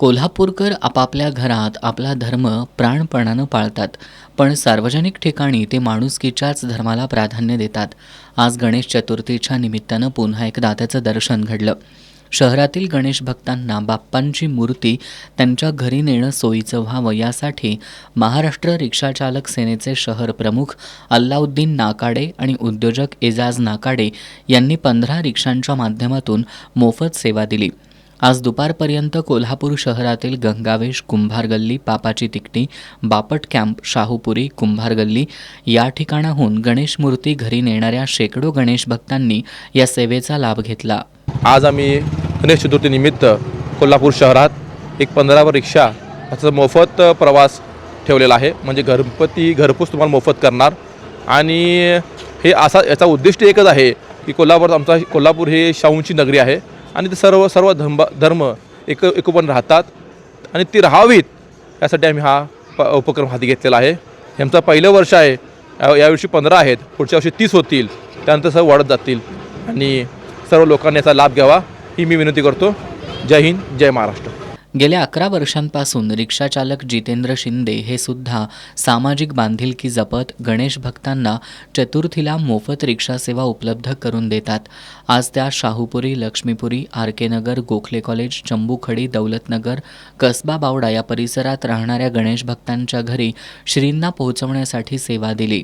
कोल्हापूरकर आपापल्या घरात आपला धर्म प्राणपणानं पाळतात, पण सार्वजनिक ठिकाणी ते माणुसकीच्याच धर्माला प्राधान्य देतात. आज गणेश चतुर्थीच्या निमित्तानं पुन्हा एकदा त्याचं दर्शन घडलं. शहरातील गणेश भक्तांना बाप्पांची मूर्ती त्यांच्या घरी नेणं सोयीचं व्हावं यासाठी महाराष्ट्र रिक्षाचालक सेनेचे शहर प्रमुख अल्लाउद्दीन नाकाडे आणि उद्योजक एजाज नाकाडे यांनी 15 रिक्षांच्या माध्यमातून मोफत सेवा दिली. आज दुपारपर्यंत कोल्हापूर शहरातील गंगावेश, कुंभार गल्ली, पापाची तिकटी, बापट कॅम्प, शाहूपुरी, कुंभार गल्ली या ठिकाणाहून गणेश मूर्ती घरी नेणाऱ्या शेकडो गणेश भक्तांनी या सेवेचा लाभ घेतला. आज आम्ही गणेश चतुर्थीनिमित्त कोल्हापूर शहरात एक 15 रिक्षा याचा मोफत प्रवास ठेवलेला आहे. म्हणजे गणपती घरपोच तुम्हाला मोफत करणार. आणि हे याचा उद्दिष्ट एकच आहे की कोल्हापूर हे शाहूंची नगरी आहे आणि ते सर्व धर्म एकोपण राहतात आणि ती राहावीत यासाठी आम्ही हा उपक्रम हाती घेतलेला आहे. हे आमचं पहिलं वर्ष आहे. यावर्षी 15 आहेत, पुढच्या वर्षी 30 होतील, त्यानंतर सर्व वाढत जातील आणि सर्व लोकांनी याचा लाभ घ्यावा ही मी विनंती करतो. जय हिंद, जय महाराष्ट्र. गेल्या 11 वर्षांपासून रिक्षाचालक जितेंद्र शिंदे हे सुद्धा सामाजिक बांधिलकी जपत गणेश भक्तांना चतुर्थीला मोफत रिक्षा सेवा उपलब्ध करून देतात. आज त्या शाहूपुरी, लक्ष्मीपुरी, आर.के. नगर, गोखले कॉलेज, चंबूखडी, दौलतनगर, कसबा बावडा या परिसरात राहणाऱ्या गणेश भक्तांच्या घरी श्रींना पोहोचवण्यासाठी सेवा दिली.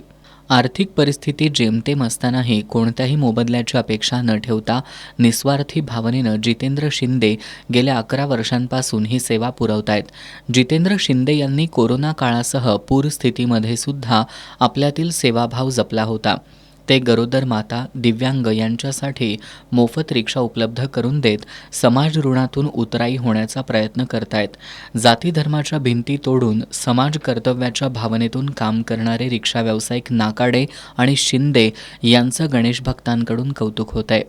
आर्थिक परिस्थिती जेमतेम असतानाही कोणत्याही मोबदल्याची अपेक्षा न ठेवता निस्वार्थी भावनेनं जितेंद्र शिंदे गेल्या 11 वर्षांपासून ही सेवा पुरवतायत. जितेंद्र शिंदे यांनी कोरोना काळासह पूरस्थितीमध्ये सुद्धा आपल्यातील सेवाभाव जपला होता. ते गरोदर माता, दिव्यांग यांच्यासाठी मोफत रिक्षा उपलब्ध करून देत समाज ऋणातून उतराई होण्याचा प्रयत्न करतायत. जाती धर्माच्या भिंती तोडून समाज कर्तव्याच्या भावनेतून काम करणारे रिक्षा व्यावसायिक नाकाडे आणि शिंदे यांचं गणेश भक्तांकडून कौतुक होत आहे.